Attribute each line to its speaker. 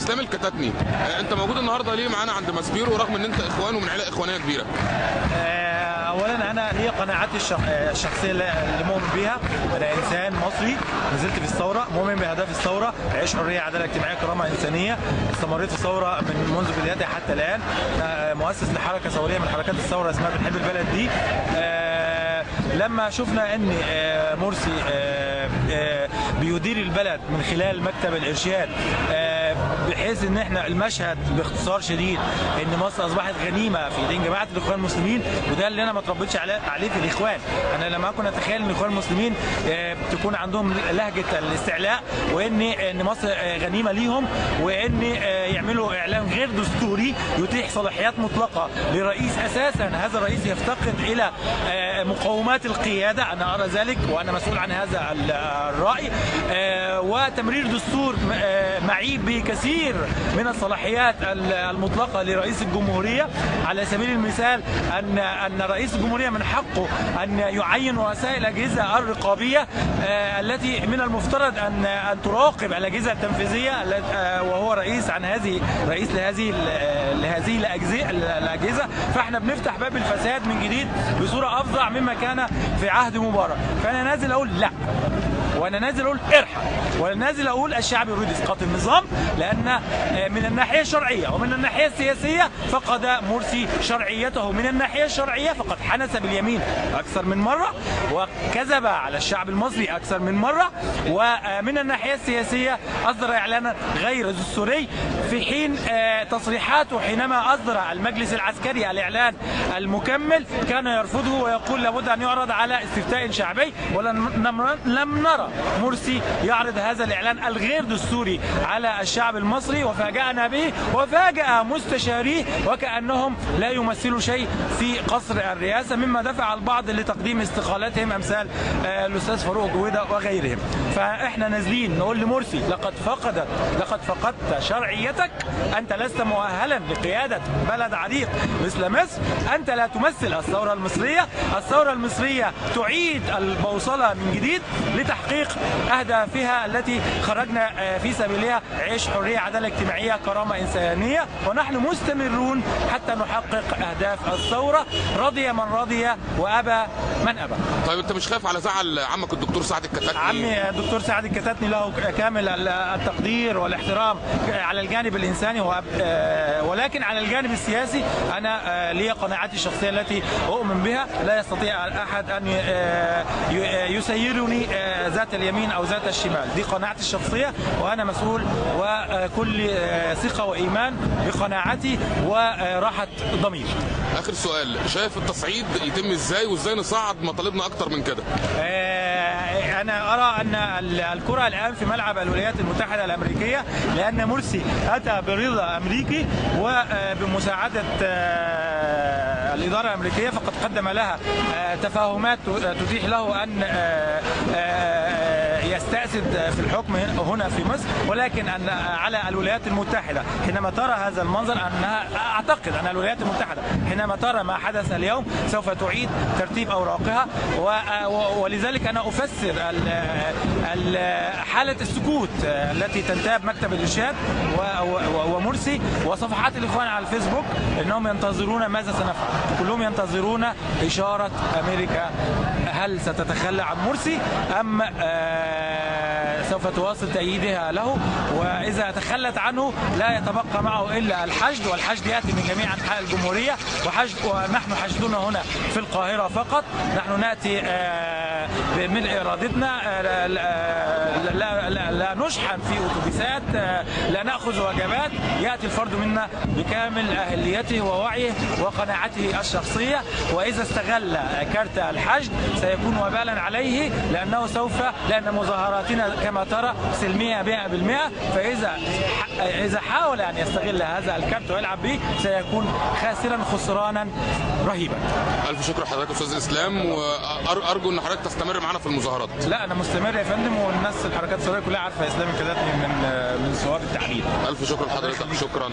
Speaker 1: اسلام الكتاتني، انت موجود النهارده ليه معانا عند ماسبيرو رغم ان انت اخوان ومن عيله اخوانيه كبيره؟
Speaker 2: اولا انا هي قناعاتي الشخصيه اللي مؤمن بيها. انا انسان مصري نزلت في الثوره، مؤمن باهداف الثوره: عيش، حريه، عداله اجتماعيه، كرامه انسانيه. استمريت في الثوره منذ بدايتها حتى الان. مؤسس لحركه ثوريه من حركات الثوره اسمها بنحب البلد دي. لما شفنا ان مرسي بيدير البلد من خلال مكتب الارشاد، بحيث ان احنا المشهد باختصار شديد ان مصر اصبحت غنيمه في ايدين جماعه الاخوان المسلمين، وده اللي انا ما اتربيتش عليه في الاخوان. انا لما اكون اتخيل ان الاخوان المسلمين تكون عندهم لهجه الاستعلاء، وان مصر غنيمه ليهم، وان يعملوا اعلان غير دستوري يتيح صلاحيات مطلقه لرئيس اساسا هذا الرئيس يفتقد الى مقومات القياده. انا ارى ذلك وانا مسؤول عن هذا الراي. وتمرير دستور معيب بكثير من الصلاحيات المطلقه لرئيس الجمهوريه. على سبيل المثال ان رئيس الجمهوريه من حقه ان يعين رؤساء الاجهزه الرقابيه التي من المفترض ان تراقب الاجهزه التنفيذيه، وهو رئيس لهذه الاجهزه. فاحنا بنفتح باب الفساد من جديد بصوره افظع مما كان في عهد مبارك. فانا نازل اقول لا، وانا نازل اقول ارحل، وانا نازل اقول الشعب يريد اسقاط النظام، لان من الناحيه الشرعيه ومن الناحيه السياسيه فقد مرسي شرعيته. من الناحيه الشرعيه فقد حنس باليمين اكثر من مره وكذب على الشعب المصري اكثر من مره، ومن الناحيه السياسيه اصدر اعلانا غير دستوري، في حين تصريحاته حينما اصدر المجلس العسكري الاعلان المكمل كان يرفضه ويقول لابد ان يعرض على استفتاء شعبي، ولم نرى مرسي يعرض هذا الاعلان الغير دستوري على الشعب المصري، وفاجأنا به وفاجأ مستشاريه وكأنهم لا يمثلوا شيء في قصر الرئاسة، مما دفع البعض لتقديم استقالاتهم امثال الاستاذ فاروق جويدة وغيرهم. فاحنا نازلين نقول لمرسي لقد فقدت شرعيتك، انت لست مؤهلا لقيادة بلد عريق مثل مصر، انت لا تمثل الثورة المصرية. الثورة المصرية تعيد البوصلة من جديد لتحقيق أهدافها التي خرجنا في سبيلها: عيش، حرية، عدالة اجتماعية، كرامة إنسانية. ونحن مستمرون حتى نحقق أهداف الثورة، رضي من رضي وأبى من أبى.
Speaker 1: طيب أنت مش خايف على زعل عمك الدكتور سعد الكتاتني؟
Speaker 2: عمي الدكتور سعد الكتاتني له كامل التقدير والاحترام على الجانب الإنساني، ولكن على الجانب السياسي أنا لي قناعاتي الشخصية التي أؤمن بها. لا يستطيع أحد أن يسيرني ذات اليمين أو ذات الشمال. دي قناعتي الشخصية، وأنا مسؤول وكل ثقة وإيمان بقناعتي وراحة ضمير.
Speaker 1: آخر سؤال، شايف التصعيد يتم إزاي وإزاي نصعد مطالبنا أكتر من كده؟
Speaker 2: أنا أرى أن الكرة الآن في ملعب الولايات المتحدة الأمريكية، لأن مرسي أتى برضا أمريكي وبمساعدة الإدارة الأمريكية، فقد قدم لها تفاهمات تتيح له أن يستأسد في الحكم هنا في مصر. ولكن أن على الولايات المتحدة حينما ترى هذا المنظر، أعتقد أن الولايات المتحدة حينما ترى ما حدث اليوم سوف تعيد ترتيب أوراقها. ولذلك أنا أفسر حالة السكوت التي تنتاب مكتب الإرشاد ومرسي وصفحات الإخوان على الفيسبوك، أنهم ينتظرون ماذا سنفعل. كلهم ينتظرون إشارة أمريكا، هل ستتخلى عن مرسي أم سوف تواصل تأييدها له. وإذا تخلت عنه لا يتبقى معه إلا الحشد، والحشد يأتي من جميع أنحاء الجمهورية، ونحن حشدنا هنا في القاهرة فقط. نحن نأتي بملء إرادتنا، لا نشحن في أتوبيسات، لا نأخذ وجبات. يأتي الفرد منا بكامل أهليته ووعيه وقناعته الشخصية، وإذا استغل كارت الحشد سيكون وبالا عليه، لأن مظاهراتنا كما ترى سلمية 100%. فإذا حاول أن يستغل هذا الكارت ويلعب به سيكون خاسرا خسرانا رهيبا.
Speaker 1: ألف شكر لحضرتك أستاذ إسلام، وأرجو أن حضرتك تستمر معنا في المظاهرات.
Speaker 2: لا أنا مستمر يا فندم، والناس الحركات الثورية كلها عارفة إسلام الكتاتني من صور التعبير.
Speaker 1: ألف شكر لحضرتك، شكرا.